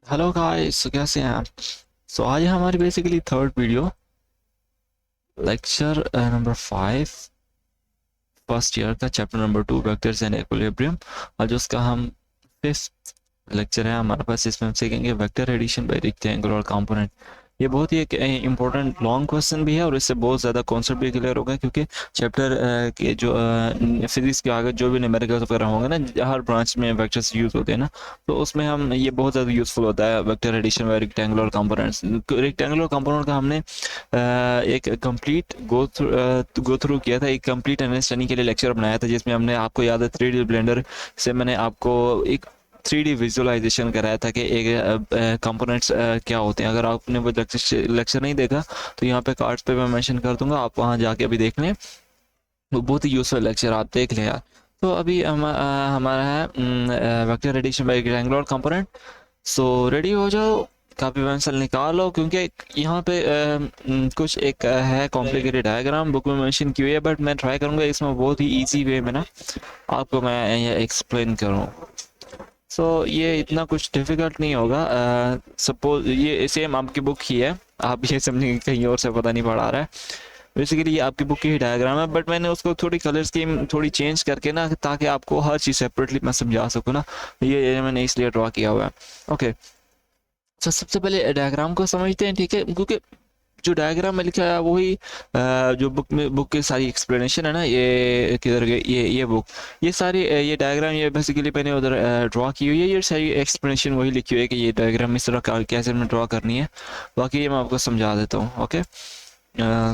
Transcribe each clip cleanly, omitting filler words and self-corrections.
Hello guys, कैसे हैं आप? आज है हमारी basically third video, lecture number 5, first year का chapter number 2, vectors and equilibrium. आज उसका हम फिफ्थ लेक्चर है हमारे पास। इसमें हम सीखेंगे vector addition by rectangular component. ये बहुत ही एक इम्पोर्टेंट लॉन्ग क्वेश्चन भी है और इससे बहुत ज़्यादा कॉन्सेप्ट भी क्लियर होगा, क्योंकि चैप्टर के जो फिजिक्स के आगे जो भी न्यूमेरिकल्स वगैरह होंगे ना, हर ब्रांच में वेक्टर्स यूज़ होते हैं ना, तो उसमें हम ये बहुत ज़्यादा यूज़फुल होता है vector addition by rectangular components. Rectangular component का हमने एक कंप्लीट गो थ्रू किया था, एक कंप्लीट अंडरस्टैंडिंग के लिए लेक्चर बनाया था, जिसमें हमने, आपको याद है, 3D ब्लेंडर से मैंने आपको एक 3D विजुअलाइजेशन कराया था कि एक कंपोनेंट्स क्या होते हैं। अगर आपने वो लेक्चर नहीं देखा तो यहाँ पे कार्ड्स पे मैं मेंशन कर दूंगा, आप वहाँ जाके अभी देख लें। वो बहुत ही यूजफुल लेक्चर, आप देख लें यार। तो अभी हमारा है vector addition by rectangular component. So ready हो जाओ, कॉपी पेंसिल निकालो, क्योंकि यहाँ पे कुछ एक है कॉम्प्लिकेटेड डायग्राम बुक में मेंशन की हुई है, बट मैं ट्राई करूँगा इसमें बहुत ही इजी वे में ना आपको मैं ये एक्सप्लेन करूँ। ये इतना कुछ डिफिकल्ट नहीं होगा। सपोज ये सेम आपकी बुक ही है, आप ये समझेंगे कहीं और से पता नहीं पढ़ा रहा है। बेसिकली ये आपकी बुक की ही डायग्राम है, बट मैंने उसको थोड़ी कलर स्कीम थोड़ी चेंज करके ना, ताकि आपको हर चीज़ सेपरेटली मैं समझा सकूँ ना। ये मैंने इसलिए ड्रॉ किया हुआ है। ओके, तो सबसे पहले डायग्राम को समझते हैं, ठीक है? क्योंकि जो डायग्राम में लिखा है वही जो बुक की सारी एक्सप्लेनेशन है ना, ये किधर गई, ये बुक, ये सारी ये डायग्राम, ये बेसिकली मैंने उधर ड्रॉ की हुई है। ये सारी एक्सप्लेनेशन वही लिखी हुई है कि ये डायग्राम इस तरह कैसे में ड्रॉ करनी है। बाकी ये मैं आपको समझा देता हूँ। ओके,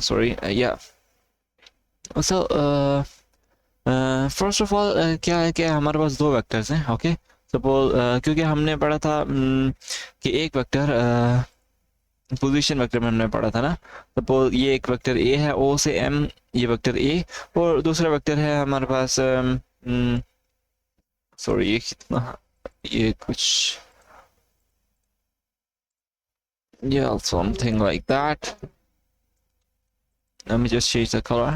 सॉरी, या सो फर्स्ट ऑफ ऑल क्या है कि हमारे पास दो वेक्टर्स हैं। ओके, सपोज क्योंकि हमने पढ़ा था कि एक वेक्टर पोजीशन वेक्टर में हमने पढ़ा था ना। सपोज ये एक वेक्टर ए है, ओ से एम, ये वेक्टर ए, और दूसरा वेक्टर है हमारे पास, सॉरी, ये कितना, ये कुछ, ये something like that. Let me just change the color.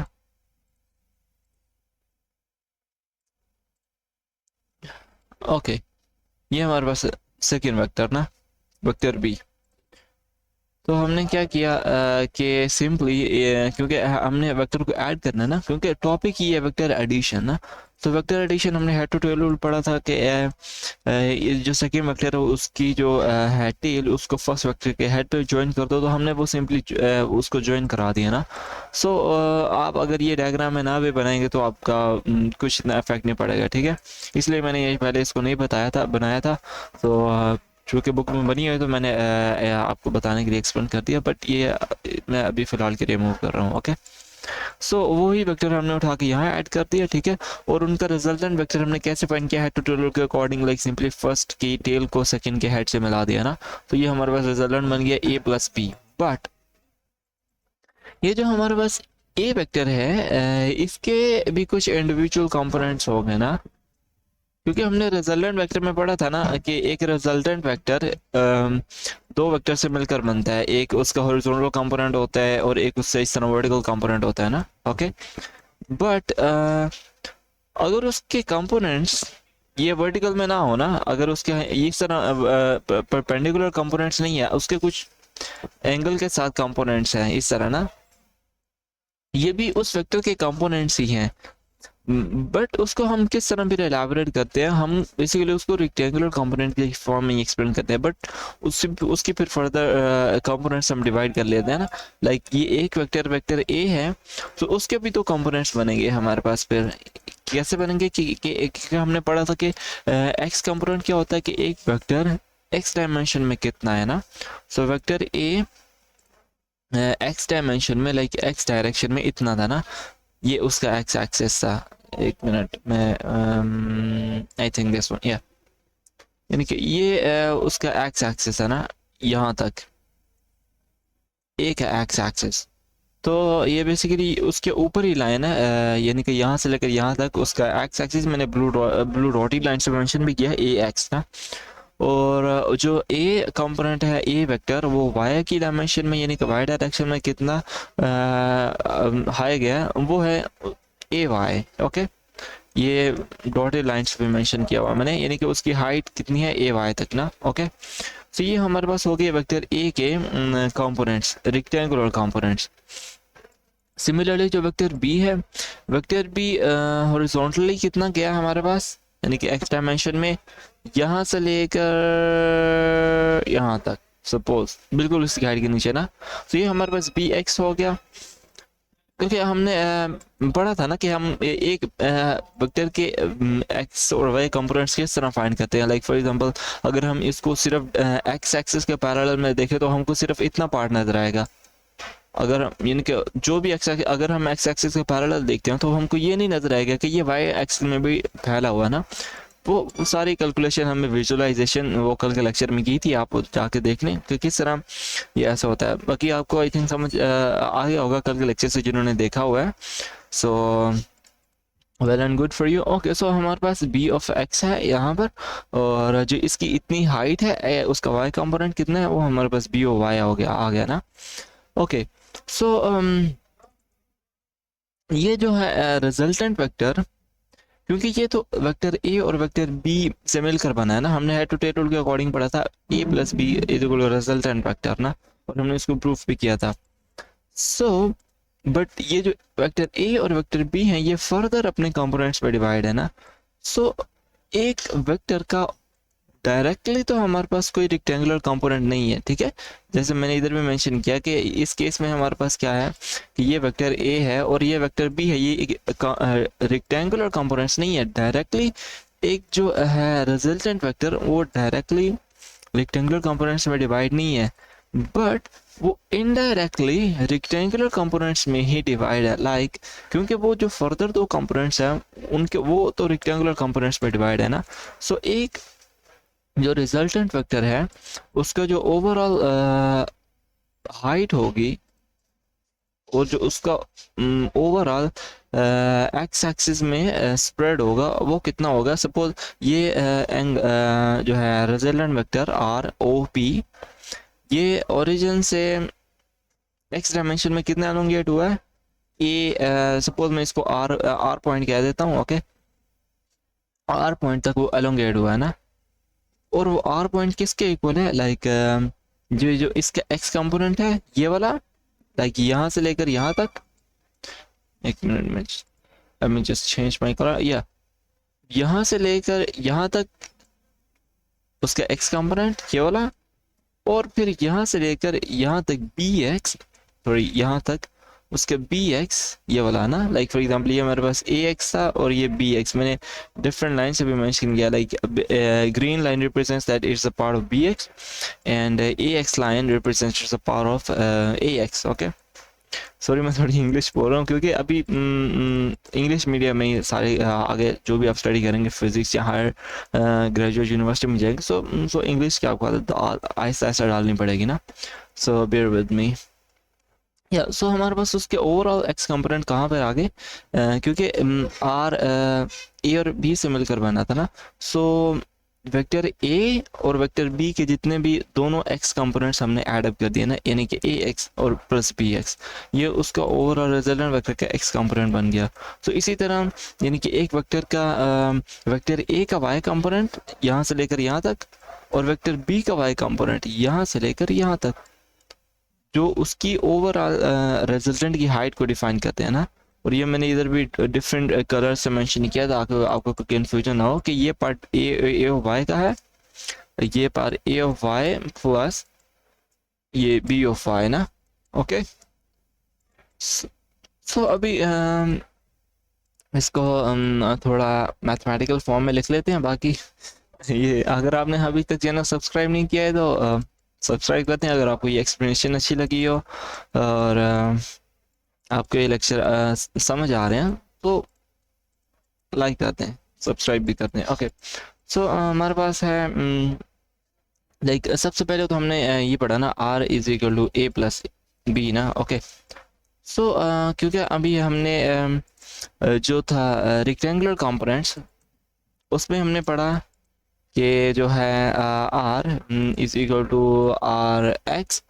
Okay, ये हमारे पास सेकेंड वेक्टर ना, वेक्टर बी। तो हमने क्या किया कि सिंपली, क्योंकि हमने वेक्टर को ऐड करना है ना, क्योंकि टॉपिक ही है वेक्टर एडिशन ना। तो वेक्टर एडिशन हमने हेड टू टेल रूल पढ़ा था कि ये जो सेकेंड वेक्टर है उसकी जो है टेल, उसको फर्स्ट वेक्टर के हेड पे ज्वाइन कर दो, तो हमने वो सिंपली उसको ज्वाइन करा दिया ना। आप अगर ये डायग्राम में ना भी बनाएंगे तो आपका कुछ इतना इफेक्ट नहीं पड़ेगा, ठीक है? इसलिए मैंने ये पहले इसको नहीं बनाया था। तो चूँकि बुक में बनी है तो मैंने आपको बताने के लिए एक्सप्लेन कर दिया, बट ये मैं अभी फ़िलहाल के लिए रिमूव कर रहा हूँ। ओके, वही वेक्टर हमने उठा के यहाँ ऐड कर दिया, ठीक है? और उनका रिजल्टेंट वेक्टर हमने कैसे फाइंड किया? हेड टू टेल के अकॉर्डिंग, लाइक सिंपली फर्स्ट की टेल को सेकंड के हेड से मिला दिया ना। तो ये हमारे पास रिजल्टेंट बन गया a प्लस बी। बट ये जो हमारे पास ए वेक्टर है, इसके भी कुछ इंडिविजुअल कंपोनेंट्स हो गए ना, क्योंकि हमने रिजल्टेंट वेक्टर में पढ़ा था ना कि एक रिजल्टेंट वेक्टर दो वेक्टर से मिलकर बनता है। एक उसका हॉरिजॉन्टल कंपोनेंट होता है और एक उससे इस तरह वर्टिकल कंपोनेंट होता है ना। ओके, बट अगर उसके कंपोनेंट्स ये वर्टिकल में ना हो ना, अगर उसके इस तरह परपेंडिकुलर कंपोनेंट्स नहीं है, उसके कुछ एंगल के साथ कंपोनेंट्स हैं इस तरह ना, ये भी उस वेक्टर के कंपोनेंट्स ही हैं। बट उसको हम किस तरह फिर एलाबोरेट करते हैं? हम बेसिकली उसको रेक्टेंगुलर कंपोनेंट के फॉर्म में एक्सप्लेन करते हैं, बट उससे उसकी फिर फर्दर कंपोनेंट्स हम डिवाइड कर लेते हैं ना। लाइक ये एक वेक्टर ए है, तो उसके भी दो कंपोनेंट्स बनेंगे हमारे पास। फिर कैसे बनेंगे कि हमने पढ़ा था कि एक्स कंपोनेंट क्या होता है कि एक वेक्टर एक्स डायमेंशन में कितना है ना। वेक्टर ए एक्स डायमेंशन में, लाइक एक्स डायरेक्शन में इतना था ना, ये उसका एक्स एक्सिस था। एक मिनट में, आई थिंक दिस वन, या यानी कि ये उसका एक्स एक्सिस है ना, यहाँ तक एक है एक्स एक्सिस। तो ये बेसिकली उसके ऊपर ही लाइन है, यानी कि यहाँ से लेकर यहाँ तक उसका एक्स एक्सिस मैंने ब्लू डॉटेड लाइन से मेंशन भी किया है, ए एक्स था। और जो ए कंपोनेंट है, ए वेक्टर, वो वाई की डायमेंशन में, यानी कि वाई डायरेक्शन में कितना हाई गया, वो है ए वाई। ओके, ये डॉटेड लाइंस पे मेंशन किया हुआ मैंने, यानी कि उसकी हाइट कितनी है, ए वाई तक ना। ओके, तो ये हमारे पास हो गए वेक्टर ए के कंपोनेंट्स, रेक्टेंगुलर कंपोनेंट्स। सिमिलरली जो वेक्टर बी है, वेक्टर बी हॉरिजॉन्टली कितना गया हमारे पास, यानी कि एक्स डायमेंशन में यहाँ से लेकर यहाँ तक, सपोज बिल्कुल इस गाइड के नीचे ना। तो ये हमारे पास बी एक्स हो गया, क्योंकि हमने पढ़ा था ना कि हम एक वेक्टर के एक्स और वाई कंपोनेंट्स किस तरह फाइंड करते हैं। लाइक फॉर एग्जांपल अगर हम इसको सिर्फ एक्स एक्सिस के पैरेलल में देखें तो हमको सिर्फ इतना पार्ट नजर आएगा। अगर यानी कि जो भी एक्स, अगर हम एक्स एक्सिस के पैरेलल देखते हैं तो हमको ये नहीं नजर आएगा कि ये वाई एक्सिस में भी फैला हुआ है ना। वो सारी कैलकुलेशन हमें विजुअलाइजेशन वो कल के लेक्चर में की थी, आप जाके देख लें कि किस तरह ये ऐसा होता है। बाकी आपको आई थिंक समझ आ गया होगा कल के लेक्चर से जिन्होंने देखा हुआ है। So well and good for you. Okay, so हमारे पास बी ऑफ एक्स है यहाँ पर, और जो इसकी इतनी हाइट है उसका वाई कंपोनेंट कितना है, वो हमारे पास बी ओ वाई हो गया, आ गया ना। ओके, सो ये जो है रिजल्टेंट वेक्टर, क्योंकि ये तो वेक्टर ए और वेक्टर बी से मिलकर बना है ना, हमने हेड टू टेल रूल के अकॉर्डिंग पढ़ा था A plus B is equal to resultant vector ना, और हमने इसको प्रूफ भी किया था। सो बट ये जो वेक्टर ए और वेक्टर बी हैं ये फर्दर अपने कंपोनेंट्स पे डिवाइड है ना। सो एक वेक्टर का डायरेक्टली तो हमारे पास कोई रेक्टेंगुलर कंपोनेंट नहीं है, ठीक है। जैसे मैंने इधर भी मेंशन किया कि इस केस में हमारे पास क्या है कि ये वेक्टर ए है और ये वेक्टर बी है, ये रेक्टेंगुलर कंपोनेंट्स नहीं है डायरेक्टली। एक जो है रिजल्टेंट वेक्टर वो डायरेक्टली रेक्टेंगुलर कंपोनेंट्स में डिवाइड नहीं है, बट वो इनडायरेक्टली रेक्टेंगुलर कंपोनेंट्स में ही डिवाइड है। लाइक क्योंकि वो जो फर्दर दो कंपोनेंट्स हैं उनके वो तो रेक्टेंगुलर कंपोनेंट्स में डिवाइड है ना। सो एक जो रिजल्टेंट वेक्टर है उसका जो ओवरऑल हाइट होगी और जो उसका ओवरऑल एक्स एक्सिस में स्प्रेड होगा वो कितना होगा। सपोज ये जो है resultant vector R O P, ये ओरिजिन से एक्स डायमेंशन में कितना एलोंगेट हुआ है, ए सपोज मैं इसको आर पॉइंट कह देता हूँ। ओके, आर पॉइंट तक वो एलोंगेट हुआ है ना, और वो आर पॉइंट किसके इक्वल है, लाइक जो इसका एक्स कंपोनेंट है ये वाला, लाइक यहाँ से लेकर यहाँ तक। एक मिनट में I mean just change my colour, या यहाँ से लेकर यहाँ तक उसका एक्स कंपोनेंट ये वाला, और फिर यहाँ से लेकर यहाँ तक बी एक्स, सॉरी यहाँ तक उसके बी एक्स ये वाला ना। लाइक फॉर एग्जांपल ये हमारे पास ए एक्स था और ये बी एक्स, मैंने डिफरेंट लाइन से भी मेंशन किया। Like green line represents that it's a part of B X and A X line represents a part of A X. Okay, sorry मैं थोड़ी इंग्लिश बोल रहा हूँ क्योंकि अभी इंग्लिश मीडियम में ही सारे आगे जो भी आप स्टडी करेंगे फिजिक्स या हायर ग्रेजुएट यूनिवर्सिटी में जाएंगे, सो इंग्लिश की आपको आहिस्ता आहिस्ता डालनी पड़ेगी ना। सो बेयर विद मी। या सो हमारे पास उसके ओवरऑल एक्स कंपोनेंट कहाँ पर आ गए, क्योंकि आर ए और बी से मिलकर बना था ना। सो वेक्टर ए और वेक्टर बी के जितने भी दोनों एक्स कंपोनेंट्स हमने ऐड अप कर दिए ना, यानी कि ए एक्स और प्लस बी एक्स, ये उसका ओवरऑल रिजल्टेंट वेक्टर का एक्स कंपोनेंट बन गया। तो इसी तरह यानी कि एक वेक्टर का वेक्टर ए का वाई कंपोनेंट यहाँ से लेकर यहाँ तक, और वेक्टर बी का वाई कंपोनेंट यहाँ से लेकर यहाँ तक, जो उसकी ओवरऑल रिजल्टेंट की हाइट को डिफाइन करते हैं ना। और ये मैंने इधर भी डिफरेंट कलर से मेंशन किया था आपको कोई कंफ्यूजन ना हो कि ये पार्ट ए ऑफ वाई का है, ये part A of Y plus ये बी ऑफ वाई ना। ओके, सो अभी इसको थोड़ा मैथमेटिकल फॉर्म में लिख लेते हैं। बाकी ये अगर आपने अभी तक चैनल सब्सक्राइब नहीं किया है तो सब्सक्राइब करते हैं। अगर आपको ये एक्सप्लेनेशन अच्छी लगी हो और आपको ये लेक्चर समझ आ रहे हैं तो लाइक करते हैं, सब्सक्राइब भी करते हैं। ओके, सो हमारे पास है लाइक सबसे पहले तो हमने ये पढ़ा ना R is equal to A plus B ना। ओके, सो क्योंकि अभी हमने जो था रेक्टेंगुलर कंपोनेंट्स उसमें हमने पढ़ा कि जो है R is equal to R X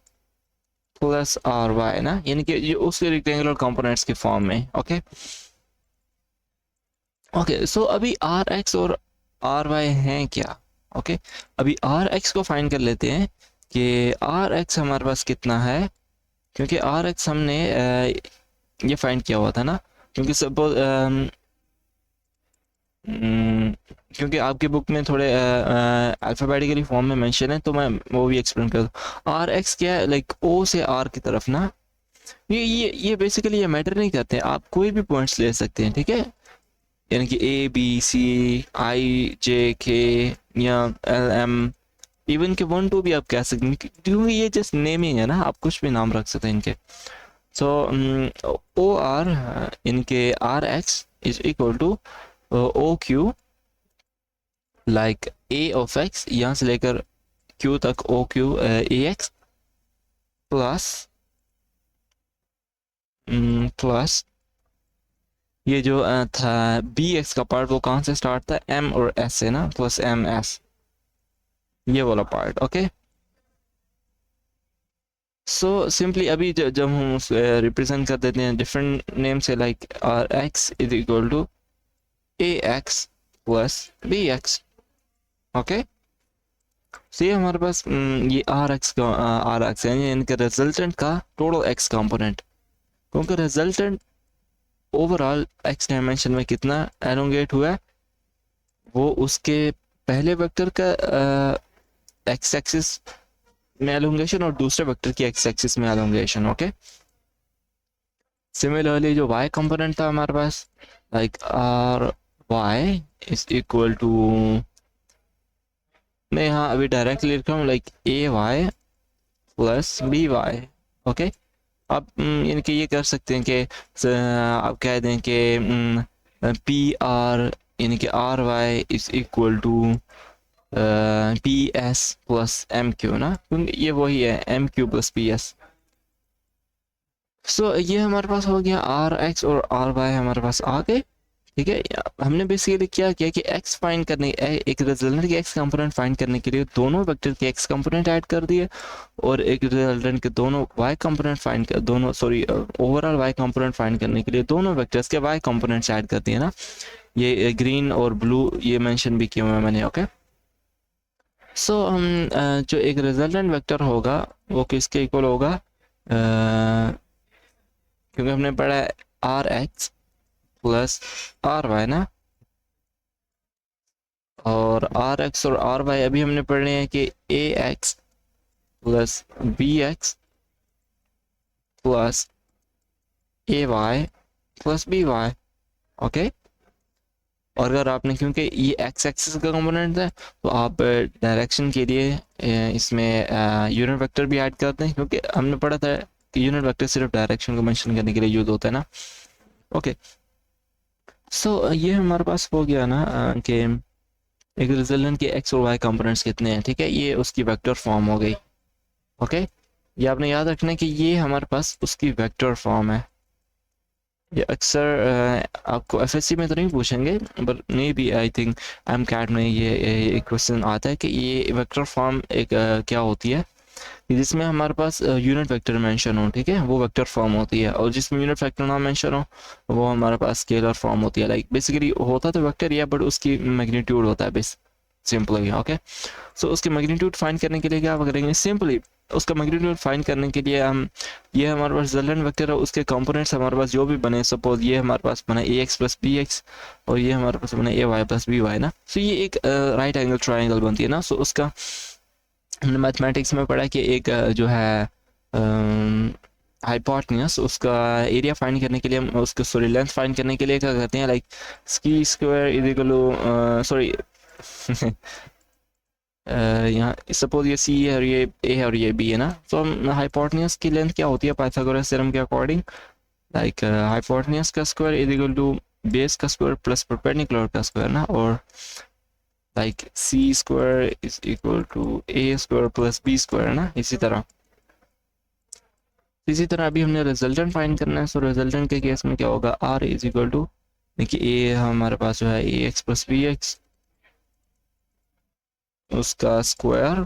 plus R Y ना, यानी कि ये उसके रेक्टेंगुलर कंपोनेंट्स के फॉर्म में। ओके ओके, सो अभी आर एक्स और आर वाई हैं क्या, ओके, अभी आर एक्स को फाइंड कर लेते हैं कि आर एक्स हमारे पास कितना है, क्योंकि आर एक्स हमने ये फाइंड किया हुआ था ना, क्योंकि सपोज क्योंकि आपकी बुक में थोड़े अल्फ़ाबेटिकली फॉर्म में मेंशन है, तो मैं वो भी एक्सप्लेन कर दूँ। आर एक्स क्या है, लाइक ओ से आर की तरफ ना, ये बेसिकली ये मैटर नहीं करते, आप कोई भी पॉइंट्स ले सकते हैं, ठीक है, यानी कि ए बी सी आई जे के या एल एम, इवन के 1 2 भी आप कह सकते हैं, क्योंकि ये जस्ट नेमिंग है ना, आप कुछ भी नाम रख सकते हैं इनके। सो ओ आर इनके R x is equal to O Q, like A of x, यहाँ से लेकर क्यू तक O Q A x plus plus ये जो था बी एक्स का पार्ट, वो कहाँ से स्टार्ट था, एम और एस से ना, प्लस एम एस, ये वाला पार्ट। ओके, सो सिंपली अभी जब हम रिप्रेजेंट कर देते हैं डिफरेंट नेम से, like R x is equal to A x plus B X. Okay, so ये हमारे पास ये आर एक्स का आर एक्स है, इनके रिजल्टेंट का टोटल एक्स कंपोनेंट, क्योंकि रिजल्टेंट ओवरऑल एक्स डायमेंशन में कितना एलोंगेट हुआ है, वो उसके पहले वेक्टर का एक्स एक्सिस में एलोंगेशन और दूसरे वेक्टर की एक्स एक्सिस में एलोंगेशन। ओके, सिमिलरली जो y कंपोनेंट था हमारे पास, like R Y is equal to, मैं यहाँ अभी डायरेक्टली लिख रहा हूँ, like A Y plus B Y. Okay, आप इनके ये कर सकते हैं कि आप कह दें कि पी आर, यानी कि R Y is equal to P S plus M Q ना, क्योंकि ये वही है, M Q plus P S. So ये हमारे पास हो गया, आर एक्स और आर वाई हमारे पास आ गए, ठीक है। हमने बेसिकली क्या किया कि एक्स फाइंड करने, एक रिजल्टेंट के एक्स कंपोनेंट फाइंड करने के लिए दोनों वेक्टर के एक्स कंपोनेंट ऐड कर दिए, और एक रिजल्टेंट के दोनों वाई कंपोनेंट फाइंड कर, दोनों sorry overall Y component find करने के लिए दोनों वेक्टर्स के वाई कंपोनेंट्स ऐड कर दिए ना, ये ग्रीन और ब्लू ये मेंशन भी किया हुआ है मैंने। ओके, सो हम जो एक रिजल्टेंट वेक्टर होगा वो किसके इक्वल होगा, क्योंकि हमने पढ़ा है R X plus R Y ना, और आर एक्स और आर वाई अभी हमने पढ़ने हैं कि A x plus B X plus A Y plus B Y. Okay, और अगर आपने, क्योंकि ये एक्स एक्सिस का कंपोनेंट है, तो आप डायरेक्शन के लिए इसमें यूनिट वेक्टर भी ऐड करते हैं, क्योंकि हमने पढ़ा था कि यूनिट वेक्टर सिर्फ डायरेक्शन को मेंशन करने के लिए यूज होता है ना। ओके, सो ये हमारे पास हो गया ना कि एक रिजल्टेंट के एक्स और वाई कंपोनेंट्स कितने हैं, ठीक है, ये उसकी वेक्टर फॉर्म हो गई। ओके, ये आपने याद रखना है कि ये हमारे पास उसकी वेक्टर फॉर्म है। ये अक्सर आपको एफएससी में तो नहीं पूछेंगे, but may be I think M CAT में ये क्वेश्चन आता है कि ये वेक्टर फॉर्म एक क्या होती है, जिसमें हमारे पास यूनिट वेक्टर मेंशन हो, ठीक है, वो वेक्टर फॉर्म होती है, और जिसमें यूनिट वेक्टर ना मेंशन हो वो हमारे पास स्केलर फॉर्म होती है। लाइक बेसिकली होता तो वेक्टर ही है, बट उसकी मैग्नीट्यूड होता है बेस, सिंपली। ओके, सो उसके मैग्नीट्यूड फाइंड करने के लिए क्या करेंगे, सिंपली उसका मैग्नीट्यूड फाइंड करने के लिए हम, ये हमारे पास रिजल्टेंट वेक्टर है, उसके कंपोनेंट्स हमारे पास जो भी बने, सपोज ये हमारे पास बना ए एक्स प्लस बी एक्स, और ये हमारे पास बना ए वाई प्लस बी वाई ना, सो ये एक राइट एंगल ट्राइंगल बनती है ना। सो उसका हमने मैथमेटिक्स में पढ़ा कि एक जो है हाइपोटेन्यूस, उसका एरिया फाइंड करने के लिए हम उसके, सॉरी लेंथ फाइंड करने के लिए क्या करते हैं, like C square is equal to, sorry यहाँ सपोज ये सी है और ये ए है और ये बी है ना, तो हम हाइपोटेन्यूस की लेंथ क्या होती है पाइथागोरस थ्योरम के अकॉर्डिंग, लाइक हाइपोटेन्यूस का square is equal to base का स्क्वायर प्लस परपेंडिकुलर का स्क्वायर ना, और like C square is equal to A square plus B square ना, इसी तरह अभी हमने रिजल्टेंट फाइंड करना है। सो रिजल्टेंट के केस में क्या होगा, आर इज इक्वल टू, देखिए ए हमारे पास जो है A x plus B x, उसका square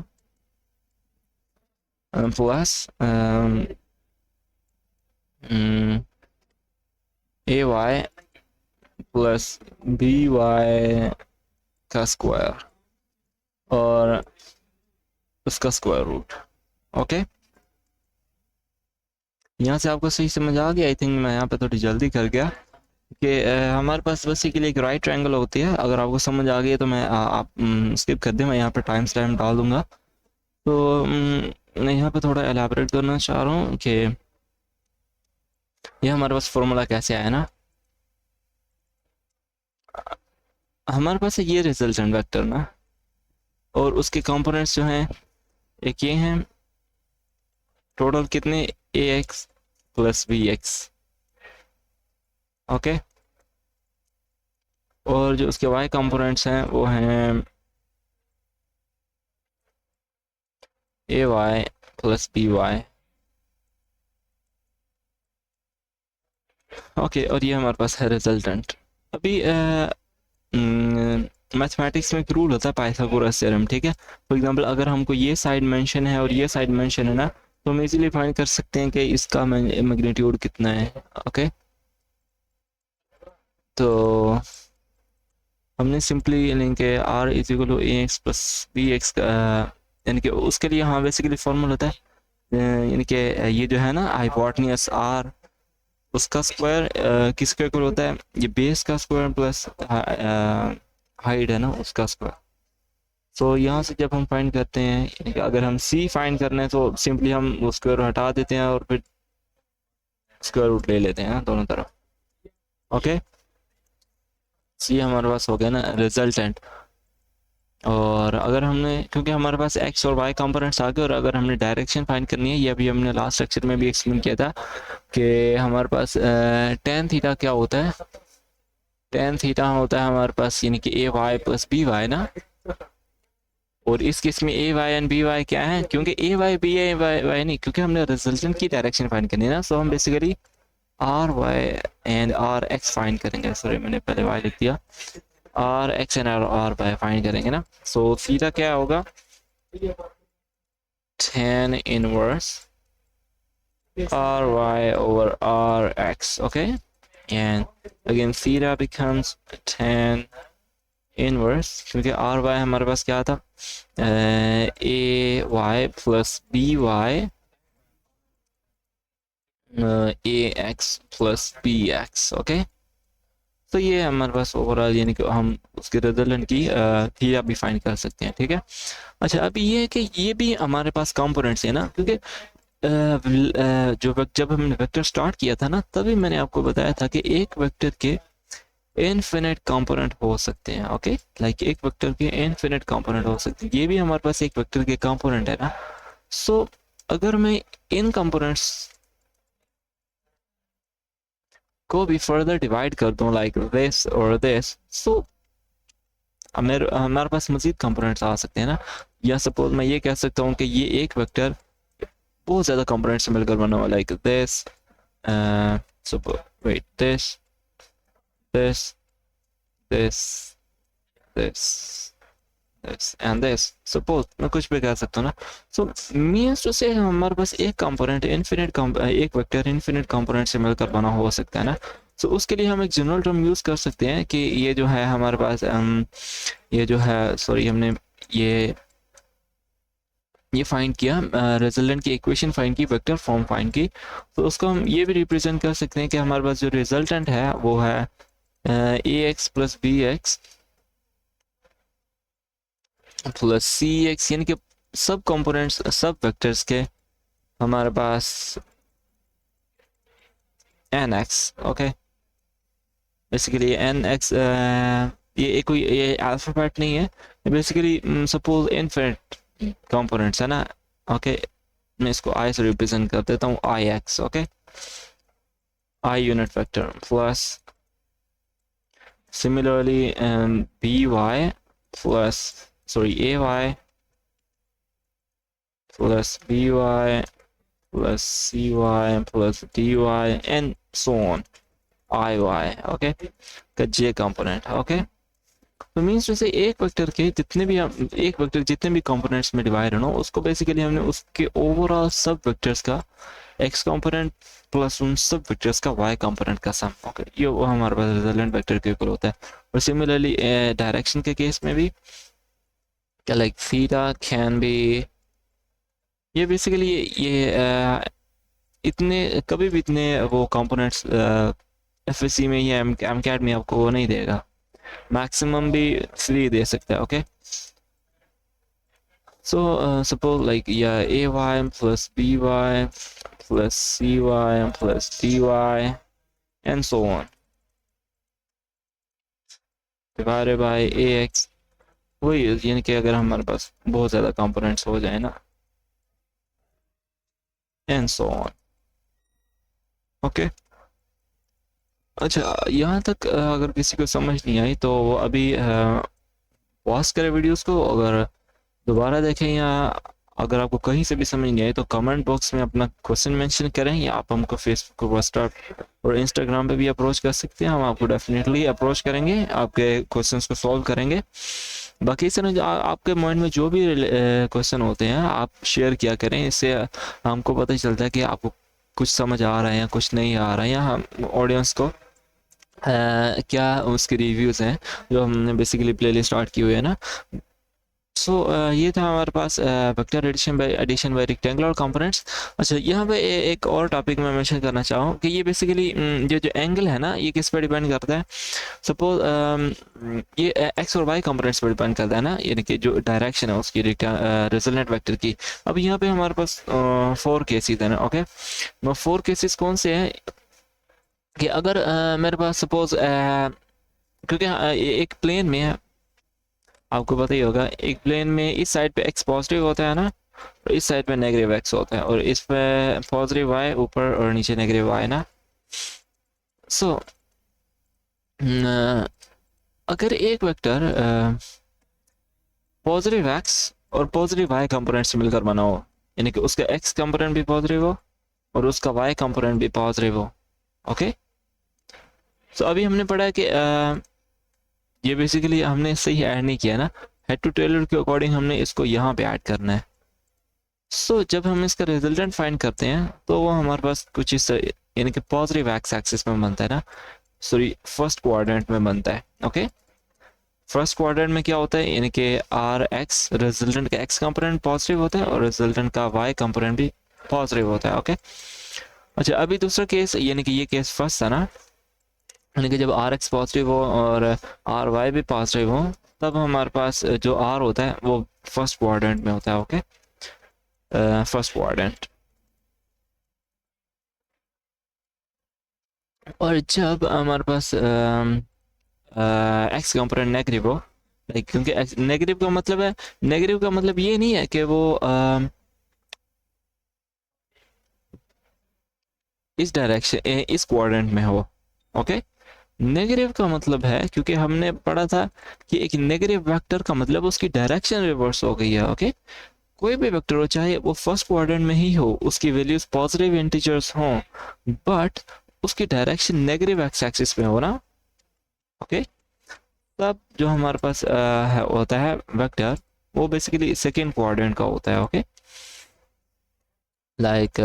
plus A Y plus B Y का स्क्वायर। और उसका स्क्वायर रूट। ओके, यहाँ से आपको सही समझ आ गया? आई थिंक मैं यहाँ पे थोड़ी जल्दी कर गया कि हमारे पास बस के लिए एक राइट ट्रायंगल होती है। अगर आपको समझ आ गई है तो मैं आप स्किप कर दें, मैं यहाँ पे टाइम स्टैम्प डाल दूंगा। तो मैं यहाँ पे थोड़ा एलाबरेट करना चाह रहा हूँ कि ये हमारे पास फॉर्मूला कैसे आया ना। हमारे पास है ये रिजल्टेंट वेक्टर ना, और उसके कंपोनेंट्स जो हैं एक ये हैं, टोटल कितने, A x plus B X. Okay, और जो उसके वाई कंपोनेंट्स हैं वो हैं A Y plus B Y. Okay, और ये हमारे पास है रिजल्टेंट। अभी मैथमेटिक्स में एक रूल होता है पाइथागोरस थ्योरम, ठीक है। फॉर एग्जांपल अगर हमको ये साइड मेंशन है और ये साइड मेंशन है ना, तो हम इजीली फाइंड कर सकते हैं कि इसका मैग्नीट्यूड कितना है। ओके, तो हमने सिंपली यानी कि R is equal to A x plus B x का यानी कि उसके लिए हाँ बेसिकली फॉर्मूला होता है यानी कि ये जो है ना हाइपोटेन्यूज आर, उसका स्क्वायर किसके इक्वल होता है, ये बेस का स्क्वायर प्लस हाइट है ना उसका स्क्वायर। तो यहाँ से जब हम फाइंड करते हैं यानी कि अगर हम सी फाइंड करना है तो सिंपली हम वो स्क्वायर हटा देते हैं और फिर स्क्वायर रूट ले लेते हैं ना दोनों तरफ। ओके, सी हमारे पास हो गया ना रिजल्टेंट। और अगर हमने, क्योंकि हमारे पास एक्स और वाई कंपोनेंट्स आ गए, और अगर हमने डायरेक्शन फाइंड करनी है, ये अभी हमने लास्ट लेक्चर में भी एक्सप्लेन किया था कि हमारे पास टेन थीटा क्या होता है, टेन थीटा होता है हमारे पास यानी कि ए वाई प्लस बी वाई ना। और इस केस में ए वाई एंड बी वाई क्या है, क्योंकि ए वाई बी वाई नहीं, क्योंकि हमने रिजल्टेंट की डायरेक्शन फाइंड करनी है ना, सो हम basically R y and R x find करेंगे। सॉरी मैंने पहले वाई लिख दिया, R x and R y find करेंगे ना। सो थीटा क्या होगा, tan inverse ry over rx. Okay, and again theta becomes tan inverse, क्योंकि आर वाई हमारे पास क्या था, A Y plus B Y A x plus B X. Okay, तो ये हमारे पास ओवरऑल यानी कि हम उसके रिजल्टेंट की थीटा भी फाइंड कर सकते हैं, ठीक है। अच्छा, अभी ये है कि ये भी हमारे पास कंपोनेंट्स है ना, क्योंकि जब हमने वेक्टर स्टार्ट किया था ना, तभी मैंने आपको बताया था कि एक वेक्टर के इनफिनिट कंपोनेंट हो सकते हैं। ओके, लाइक एक वेक्टर के इनफिनिट कंपोनेंट हो सकते हैं, ये भी हमारे पास एक वेक्टर के कंपोनेंट है ना। सो अगर मैं इन कंपोनेंट्स को भी फर्दर डिवाइड कर दूं लाइक दिस और दिस, सो हमारे पास मजीद कंपोनेंट्स आ सकते हैं ना। या सपोज मैं ये कह सकता हूँ कि ये एक वेक्टर बहुत ज़्यादा कंपोनेंट्स से मिलकर बना हुआ, like this wait this this this this this and this, suppose मैं कुछ भी कह सकता हूँ ना। सो मीन्स टू से हमारे पास एक कंपोनेंट एक वेक्टर इनफिनिट कंपोनेंट से मिलकर बना हो सकता है ना। तो उसके लिए हम एक जनरल टर्म यूज़ कर सकते हैं कि ये जो है हमारे पास ये जो है, सॉरी हमने ये फाइंड किया, रिजल्टेंट की इक्वेशन फाइंड की, वेक्टर फॉर्म फाइंड की, तो उसको हम ये भी रिप्रेजेंट कर सकते हैं कि हमारे पास जो रिजल्टेंट है वो है A x plus B X plus C X, यानी कि सब कंपोनेंट्स सब वेक्टर्स के हमारे पास N X. Okay, basically N X ये कोई ये अल्फाबेट नहीं है, बेसिकली सपोज इनफिनिट कंपोनेंट्स है ना। ओके, मैं इसको आई से रिप्रेजेंट कर देता हूँ, I X. Okay, I unit vector plus similarly B Y plus sorry A Y plus B Y plus cy plus dy and so on iy। Okay, का j component. Okay, तो means जैसे एक vector के जितने भी एक vector जितने भी कंपोनेंट्स में डिवाइड है ना, उसको बेसिकली हमने उसके ओवरऑल सब वेक्टर्स का x कंपोनेंट प्लस उन सब वेक्टर्स का y कंपोनेंट का सम। ओके, ये वो हमारे पास रिजल्टेंट वेक्टर के इक्वल होता है। और सिमिलरली डायरेक्शन के केस में भी क्या लाइक थीटा कैन बी, ये बेसिकली ये इतने कभी भी इतने वो कंपोनेंट्स एफएससी में या एम कैट में आपको वो नहीं देगा, मैक्सिमम भी 3 दे सकता है। ओके, सो सपोज लाइक या A Y plus B Y plus C Y plus D Y and so on divided by A X, वही यानी कि अगर हमारे पास बहुत ज़्यादा कंपोनेंट्स हो जाए ना, एंड सो ऑन। ओके, अच्छा यहाँ तक अगर किसी को समझ नहीं आई तो वो अभी पॉज करें वीडियोस को, अगर दोबारा देखें, या अगर आपको कहीं से भी समझ नहीं आई तो कमेंट बॉक्स में अपना क्वेश्चन मेंशन करें, या आप हमको फेसबुक, व्हाट्सएप और इंस्टाग्राम पे भी अप्रोच कर सकते हैं। हम आपको डेफिनेटली अप्रोच करेंगे, आपके क्वेश्चंस को सॉल्व करेंगे। बाकी सर आपके माइंड में जो भी क्वेश्चन होते हैं आप शेयर किया करें, इससे हमको पता चलता है कि आपको कुछ समझ आ रहा है या कुछ नहीं आ रहा है, या हम ऑडियंस को क्या उसके रिव्यूज़ हैं जो हमने बेसिकली प्लेलिस्ट स्टार्ट की हुई है ना। सो ये था हमारे पास vector addition by rectangular components. अच्छा, यहाँ पे एक और टॉपिक मैं मेंशन करना चाहूँ कि ये बेसिकली जो एंगल है ना, ये किस पे डिपेंड करता है। सपोज ये एक्स और वाई कंपोनेंट्स पे डिपेंड करता है ना, यानी कि जो डायरेक्शन है उसकी रिजल्टेंट वेक्टर की। अब यहाँ पे हमारे पास 4 केसेस है ना। ओके, 4 केसेस कौन से हैं कि अगर मेरे पास सपोज क्योंकि एक प्लेन में है, आपको पता ही होगा, एक प्लेन में इस साइड पे एक्स पॉजिटिव होता है ना, और इस साइड पे नेगेटिव एक्स होता है, और इस पे पॉजिटिव वाई ऊपर और नीचे नेगेटिव वाई ना। सो अगर एक वेक्टर पॉजिटिव एक्स और पॉजिटिव वाई कंपोनेंट से मिलकर बना हो, यानी कि उसका एक्स कंपोनेंट भी पॉजिटिव हो और उसका वाई कंपोनेंट भी पॉजिटिव हो। ओके, सो अभी हमने पढ़ा है कि ये बेसिकली हमने सही ऐड नहीं किया ना, हेड टू टेलर के अकॉर्डिंग हमने इसको यहाँ पे ऐड करना है। सो जब हम इसका रिजल्टेंट फाइंड करते हैं तो वो हमारे पास कुछ इस यानी कि पॉजिटिव एक्स एक्सिस में बनता है ना, सॉरी फर्स्ट क्वाड्रेंट में बनता है। ओके, फर्स्ट क्वाड्रेंट में क्या होता है, यानी कि आर एक्स, रिजल्टेंट का एक्स कंपोनेंट पॉजिटिव होता है और रिजल्टेंट का वाई कंपोनेंट भी पॉजिटिव होता है। ओके, अच्छा अभी दूसरा केस, यानी कि ये केस फर्स्ट था ना, यानी कि जब आर एक्स पॉजिटिव हो और आर वाई भी पॉजिटिव हो, तब हमारे पास जो आर होता है वो फर्स्ट क्वाड्रेंट में होता है। Okay, first quadrant. और जब हमारे पास एक्स कंपोनेंट नेगेटिव हो, लाइक क्योंकि नेगेटिव का मतलब है, नेगेटिव का मतलब ये नहीं है कि वो इस डायरेक्शन इस क्वाड्रेंट में हो। ओके, नेगेटिव का मतलब है, क्योंकि हमने पढ़ा था कि एक नेगेटिव वेक्टर का मतलब उसकी डायरेक्शन रिवर्स हो गई है। ओके, कोई भी वेक्टर हो, चाहे वो फर्स्ट क्वाड्रेंट में ही हो, उसकी वैल्यूज पॉजिटिव इंटीजर्स हों, बट उसकी डायरेक्शन नेगेटिव एक्स एक्सिस में हो ना। ओके, तब जो हमारे पास होता है वेक्टर, वो बेसिकली सेकेंड क्वाड्रेंट का होता है। ओके, लाइक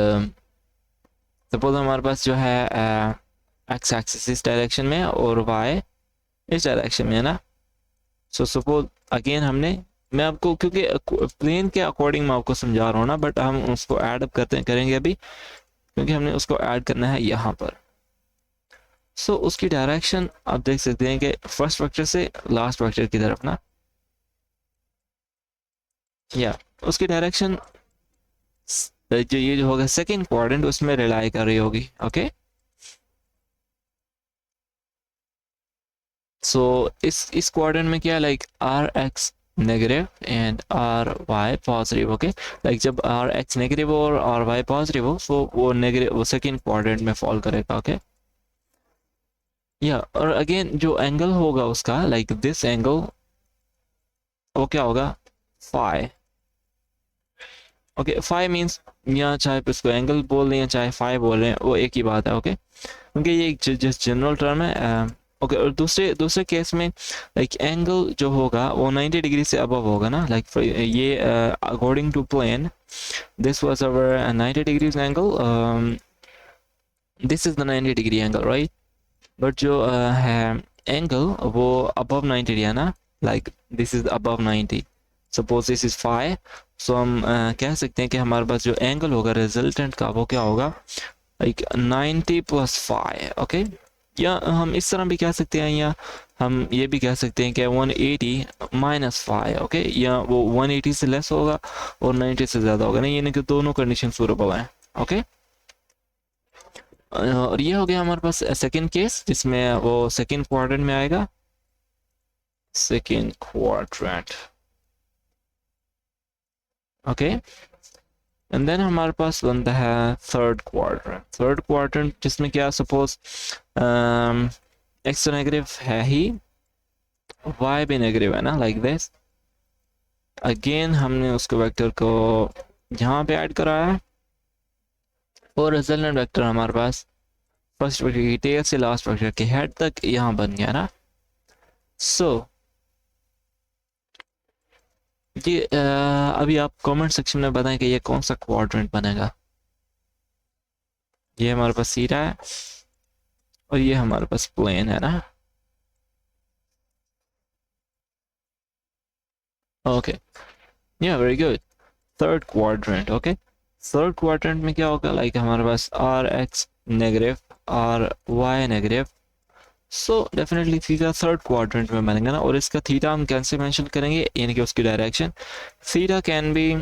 सपोज हमारे पास जो है एक्स एक्सिस इस डायरेक्शन में और वाई इस डायरेक्शन में है ना। सो सपोज अगेन हमने, मैं आपको क्योंकि प्लेन के अकॉर्डिंग मैं आपको समझा रहा हूँ ना, बट हम उसको ऐड अप करेंगे अभी, क्योंकि हमने उसको ऐड करना है यहाँ पर। सो उसकी डायरेक्शन आप देख सकते हैं कि फर्स्ट वेक्टर से लास्ट वेक्टर की तरफ ना, या उसकी डायरेक्शन जो ये जो होगा सेकेंड क्वाड्रेंट उसमें रिलाई कर रही होगी। ओके, सो इस क्वाड्रेंट में क्या, like R x negative and R y positive. Okay, like जब आर एक्स नेगेटिव हो और आर वाई पॉजिटिव हो, सो वो नेगेटिव, वो सेकेंड क्वाड्रेंट में फॉल करेगा। ओके, या और अगेन जो एंगल होगा उसका, लाइक दिस एंगल, वो क्या होगा, फाई। ओके, फाई मीन्स यहाँ चाहे इसको एंगल बोल रहे हैं चाहे फाई बोल रहे हैं, वो एक ही बात है। ओके, क्योंकि ये एक जस्ट जनरल टर्म है। ओके, और दूसरे केस में लाइक एंगल जो होगा वो 90 डिग्री से अबव होगा ना, लाइक ये according to plane this was our 90 degrees angle, this is the 90 degree angle, right. But जो है एंगल वो अबव 90 है ना, like this is above 90, suppose this is phi, so हम कह सकते हैं कि हमारे पास जो एंगल होगा रिजल्टेंट का वो क्या होगा, लाइक 90 प्लस फाई। ओके, या हम इस तरह भी कह सकते हैं, या हम ये भी कह सकते हैं कि 180 माइनस फाई। ओके, या वो 180 से लेस होगा और 90 से ज़्यादा होगा, नहीं, यानी कि दोनों कंडीशन सूटेबल हैं। ओके, और ये हो गया हमारे पास सेकंड केस, जिसमें वो सेकंड क्वाड्रेंट में आएगा, second quadrant. Okay, and then हमारे पास बनता है थर्ड क्वाड्रेंट। थर्ड क्वाड्रेंट जिसमें क्या, सपोज एक्स तो नेगेटिव है ही, वाई भी नेगेटिव है ना, लाइक दिस। अगेन हमने उसको वेक्टर को यहाँ पे ऐड कराया है, और रिजल्टेंट वेक्टर हमारे पास फर्स्ट वेक्टर की टेल से लास्ट वेक्टर के हेड तक यहाँ बन गया ना। सो ये अभी आप कमेंट सेक्शन में बताएं कि ये कौन सा क्वाड्रेंट बनेगा। ये हमारे पास सीधा है और ये हमारे पास प्लेन है ना। ओके, या very good, third quadrant. Okay, third quadrant में क्या होगा, लाइक हमारे पास R x negative, R Y negative, so definitely theta third quadrant में बनेगा ना। और इसका थीटा हम कैसे मेंशन करेंगे, यानी कि उसकी डायरेक्शन। थीटा कैन बी,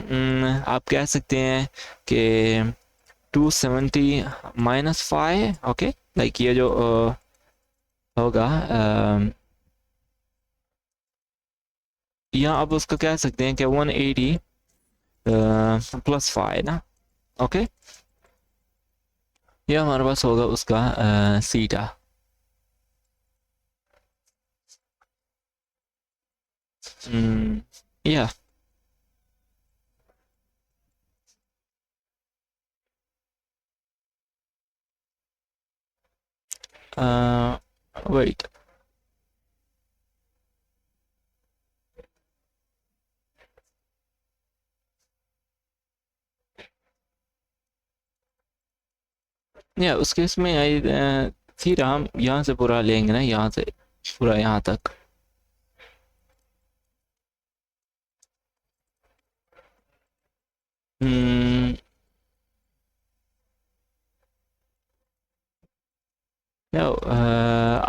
आप कह सकते हैं कि 270 माइनस फाई। ओके, लाइक ये जो होगा, या आप उसको कह सकते हैं कि 180 प्लस फाई ना। ओके, ये हमारे पास होगा उसका सीटा। या वेट, या उस केस में थीटा हम यहाँ से पूरा लेंगे ना, यहाँ से पूरा यहाँ तक।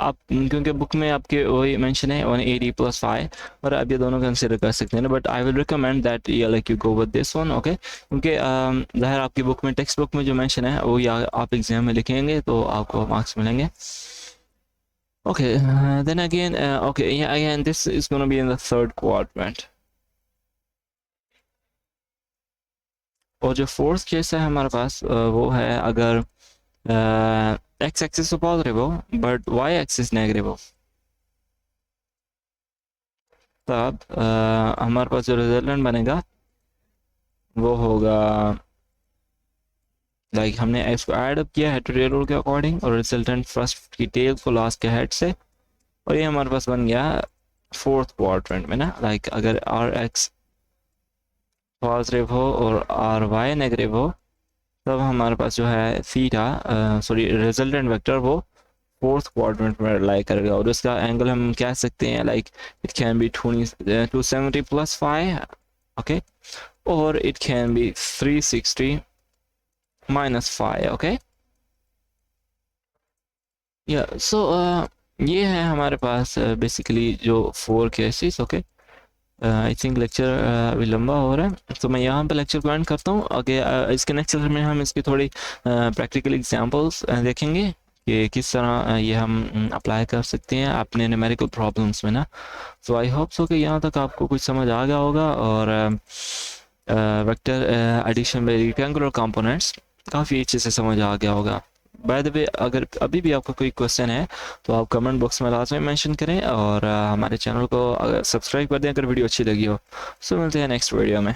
आप क्योंकि बुक में आपके वही मेंशन है 180 प्लस फाई, और आप ये दोनों कंसिडर कर सकते हैं ना, but I will recommend that you like you go with this one. Okay, क्योंकि ज़ाहिर आपकी बुक में, टेक्स्ट बुक में जो मेंशन है वो या आप एग्जाम में लिखेंगे तो आपको मार्क्स मिलेंगे। Okay, then again, okay, again this is gonna be in the third quadrant. और जो फोर्थ केस है हमारे पास वो है अगर एक्स एक्सिस तो पॉजिटिव हो बट वाई एक्सिस नेगेटिव हो, तब हमारे पास जो रिजल्टेंट बनेगा वो होगा, लाइक हमने इसको ऐड अप किया हेड टू टेल रूल के अकॉर्डिंग, और रिजल्टेंट फर्स्ट की टेल को लास्ट के हेड से, और ये हमारे पास बन गया फोर्थ क्वाड्रेंट में ना। लाइक अगर आर एक्स पॉजिटिव हो और आर वाई नेगेटिव हो, तब हमारे पास जो है थीटा, सॉरी, रिजल्टेंट वेक्टर वो फोर्थ क्वाड्रेंट में लाई करेगा, और उसका एंगल हम कह सकते हैं like it can be 270 plus phi. Okay, और it can be 360 minus phi. Okay, या सो ये है हमारे पास बेसिकली जो 4 cases. Okay, I think lecture अभी लंबा हो रहा है, तो मैं यहाँ पे लेक्चर को एंड करता हूँ। आगे इसके नेक्स्ट लेक्चर में हम इसकी थोड़ी प्रैक्टिकल एग्जांपल्स देखेंगे कि किस तरह ये हम अप्लाई कर सकते हैं अपने न्यूमेरिकल प्रॉब्लम्स में ना। तो आई होप सो कि यहाँ तक आपको कुछ समझ आ गया होगा, और वेक्टर एडिशन में रेक्टेंगुलर कंपोनेंट्स काफ़ी अच्छे से समझ आ गया होगा। बाय द वे, अगर अभी भी आपका कोई क्वेश्चन है तो आप कमेंट बॉक्स में लाजमी मेंशन करें, और हमारे चैनल को सब्सक्राइब कर दें अगर वीडियो अच्छी लगी हो। सो मिलते हैं नेक्स्ट वीडियो में।